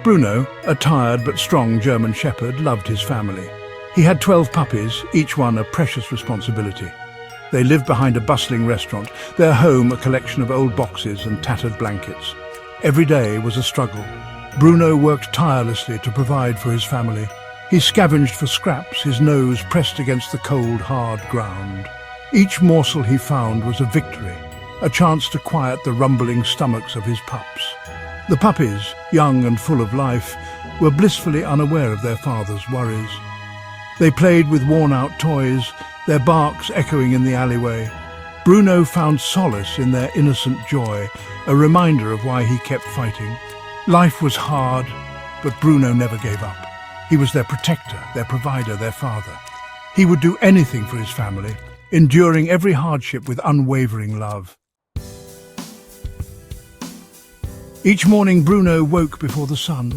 Bruno, a tired but strong German shepherd, loved his family. He had 12 puppies, each one a precious responsibility. They lived behind a bustling restaurant, their home a collection of old boxes and tattered blankets. Every day was a struggle. Bruno worked tirelessly to provide for his family. He scavenged for scraps, his nose pressed against the cold, hard ground. Each morsel he found was a victory, a chance to quiet the rumbling stomachs of his pups. The puppies, young and full of life, were blissfully unaware of their father's worries. They played with worn-out toys, their barks echoing in the alleyway. Bruno found solace in their innocent joy, a reminder of why he kept fighting. Life was hard, but Bruno never gave up. He was their protector, their provider, their father. He would do anything for his family, enduring every hardship with unwavering love. Each morning Bruno woke before the sun.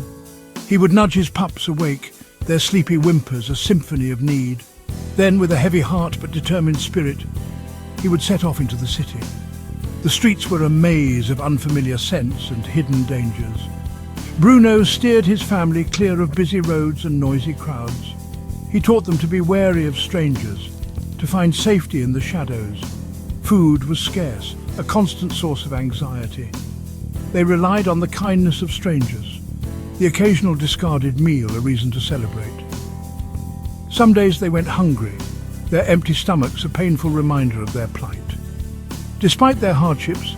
He would nudge his pups awake, their sleepy whimpers a symphony of need. Then, with a heavy heart but determined spirit, he would set off into the city. The streets were a maze of unfamiliar scents and hidden dangers. Bruno steered his family clear of busy roads and noisy crowds. He taught them to be wary of strangers, to find safety in the shadows. Food was scarce, a constant source of anxiety. They relied on the kindness of strangers, the occasional discarded meal a reason to celebrate. Some days they went hungry, their empty stomachs a painful reminder of their plight. Despite their hardships,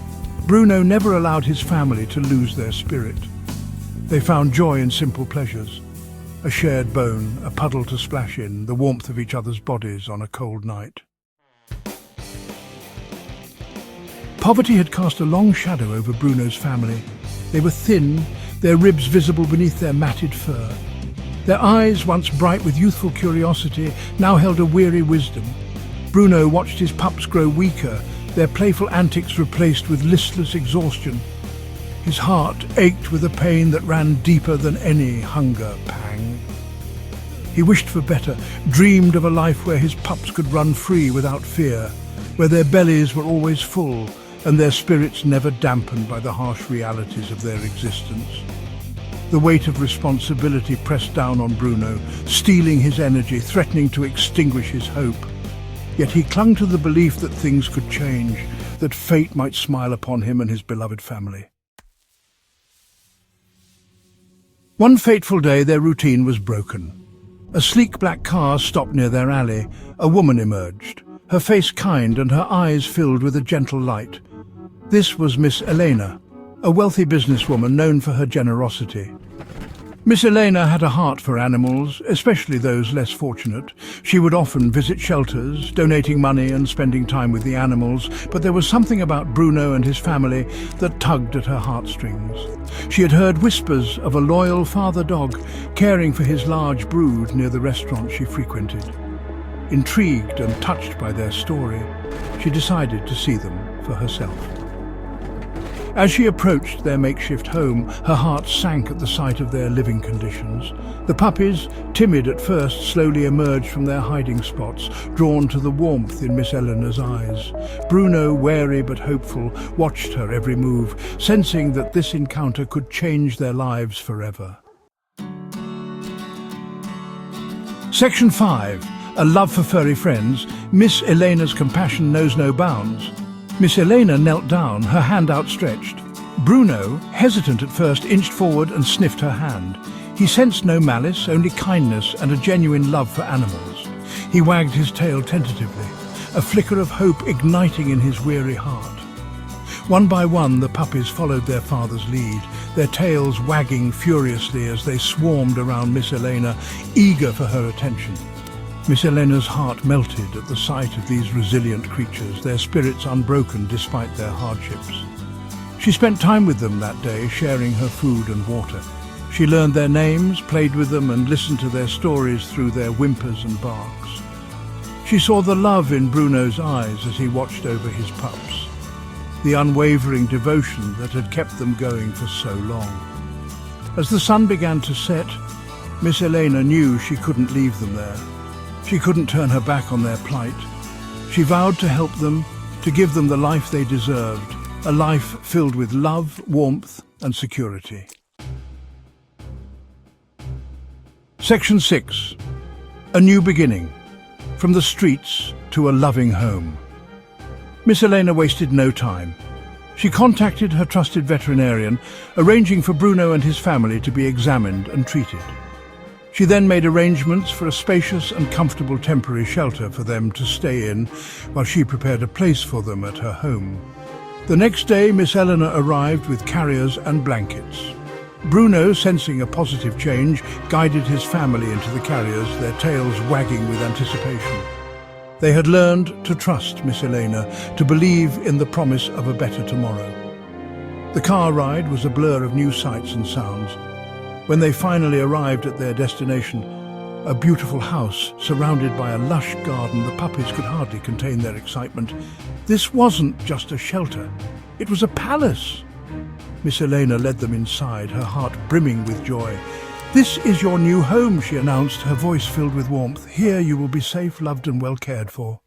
Bruno never allowed his family to lose their spirit. They found joy in simple pleasures, a shared bone, a puddle to splash in, the warmth of each other's bodies on a cold night. Poverty had cast a long shadow over Bruno's family. They were thin, their ribs visible beneath their matted fur. Their eyes, once bright with youthful curiosity, now held a weary wisdom. Bruno watched his pups grow weaker, their playful antics replaced with listless exhaustion. His heart ached with a pain that ran deeper than any hunger pang. He wished for better, dreamed of a life where his pups could run free without fear, where their bellies were always full and their spirits never dampened by the harsh realities of their existence. The weight of responsibility pressed down on Bruno, stealing his energy, threatening to extinguish his hope. Yet he clung to the belief that things could change, that fate might smile upon him and his beloved family. One fateful day their routine was broken. A sleek black car stopped near their alley. A woman emerged, her face kind and her eyes filled with a gentle light. This was Miss Elena, a wealthy businesswoman known for her generosity. Miss Elena had a heart for animals, especially those less fortunate. She would often visit shelters, donating money and spending time with the animals, but there was something about Bruno and his family that tugged at her heartstrings. She had heard whispers of a loyal father dog caring for his large brood near the restaurant she frequented. Intrigued and touched by their story, she decided to see them for herself. As she approached their makeshift home, her heart sank at the sight of their living conditions. The puppies, timid at first, slowly emerged from their hiding spots, drawn to the warmth in Miss Eleanor's eyes. Bruno, wary but hopeful, watched her every move, sensing that this encounter could change their lives forever. Section 5. A love for furry friends. Miss Elena's compassion knows no bounds. Miss Elena knelt down, her hand outstretched. Bruno, hesitant at first, inched forward and sniffed her hand. He sensed no malice, only kindness and a genuine love for animals. He wagged his tail tentatively, a flicker of hope igniting in his weary heart. One by one, the puppies followed their father's lead, their tails wagging furiously as they swarmed around Miss Elena, eager for her attention. Miss Elena's heart melted at the sight of these resilient creatures, their spirits unbroken despite their hardships. She spent time with them that day, sharing her food and water. She learned their names, played with them, and listened to their stories through their whimpers and barks. She saw the love in Bruno's eyes as he watched over his pups, the unwavering devotion that had kept them going for so long. As the sun began to set, Miss Elena knew she couldn't leave them there. She couldn't turn her back on their plight. She vowed to help them, to give them the life they deserved, a life filled with love, warmth, and security. Section 6. A new beginning. From the streets to a loving home. Miss Elena wasted no time. She contacted her trusted veterinarian, arranging for Bruno and his family to be examined and treated. She then made arrangements for a spacious and comfortable temporary shelter for them to stay in while she prepared a place for them at her home. The next day, Miss Elena arrived with carriers and blankets. Bruno, sensing a positive change, guided his family into the carriers, their tails wagging with anticipation. They had learned to trust Miss Elena, to believe in the promise of a better tomorrow. The car ride was a blur of new sights and sounds. When they finally arrived at their destination, a beautiful house surrounded by a lush garden, the puppies could hardly contain their excitement. This wasn't just a shelter, it was a palace. Miss Elena led them inside, her heart brimming with joy. "This is your new home," she announced, her voice filled with warmth. "Here you will be safe, loved and well cared for."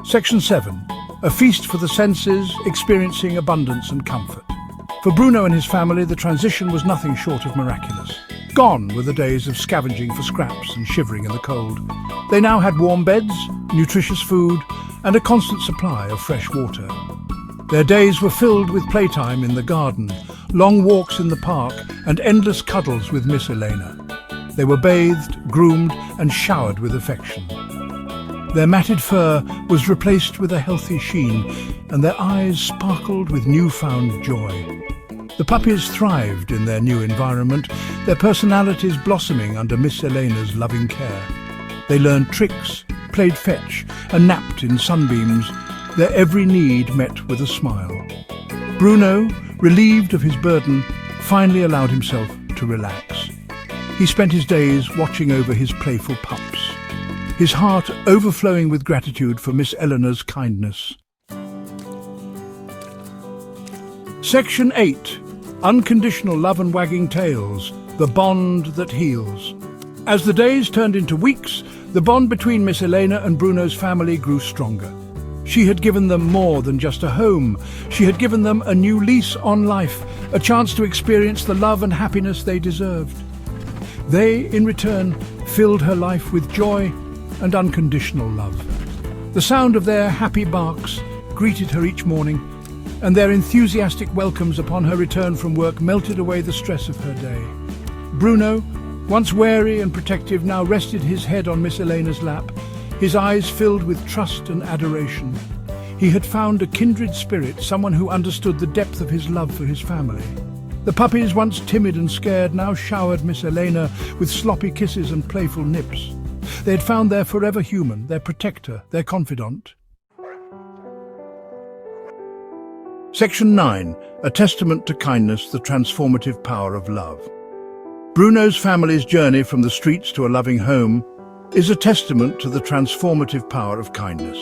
Section 7. A feast for the senses, experiencing abundance and comfort. For Bruno and his family, the transition was nothing short of miraculous. Gone were the days of scavenging for scraps and shivering in the cold. They now had warm beds, nutritious food, and a constant supply of fresh water. Their days were filled with playtime in the garden, long walks in the park, and endless cuddles with Miss Elena. They were bathed, groomed, and showered with affection. Their matted fur was replaced with a healthy sheen, and their eyes sparkled with newfound joy. The puppies thrived in their new environment, their personalities blossoming under Miss Elena's loving care. They learned tricks, played fetch, and napped in sunbeams, their every need met with a smile. Bruno, relieved of his burden, finally allowed himself to relax. He spent his days watching over his playful pups, his heart overflowing with gratitude for Miss Elena's kindness. Section 8. Unconditional love and wagging tails, the bond that heals. As the days turned into weeks, the bond between Miss Elena and Bruno's family grew stronger. She had given them more than just a home. She had given them a new lease on life, a chance to experience the love and happiness they deserved. They, in return, filled her life with joy and unconditional love. The sound of their happy barks greeted her each morning, and their enthusiastic welcomes upon her return from work melted away the stress of her day. Bruno, once wary and protective, now rested his head on Miss Elena's lap, his eyes filled with trust and adoration. He had found a kindred spirit, someone who understood the depth of his love for his family. The puppies, once timid and scared, now showered Miss Elena with sloppy kisses and playful nips. They had found their forever human, their protector, their confidant. Section 9. A testament to kindness, the transformative power of love. Bruno's family's journey from the streets to a loving home is a testament to the transformative power of kindness.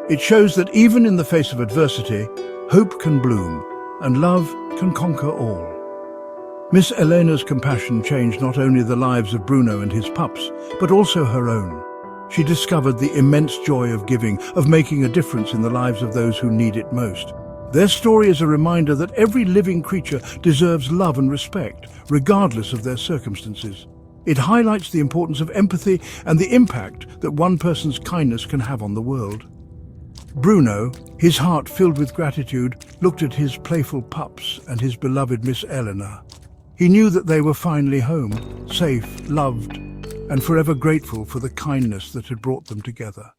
It shows that even in the face of adversity, hope can bloom and love can conquer all. Miss Elena's compassion changed not only the lives of Bruno and his pups, but also her own. She discovered the immense joy of giving, of making a difference in the lives of those who need it most. Their story is a reminder that every living creature deserves love and respect, regardless of their circumstances. It highlights the importance of empathy and the impact that one person's kindness can have on the world. Bruno, his heart filled with gratitude, looked at his playful pups and his beloved Miss Elena. He knew that they were finally home, safe, loved, and forever grateful for the kindness that had brought them together.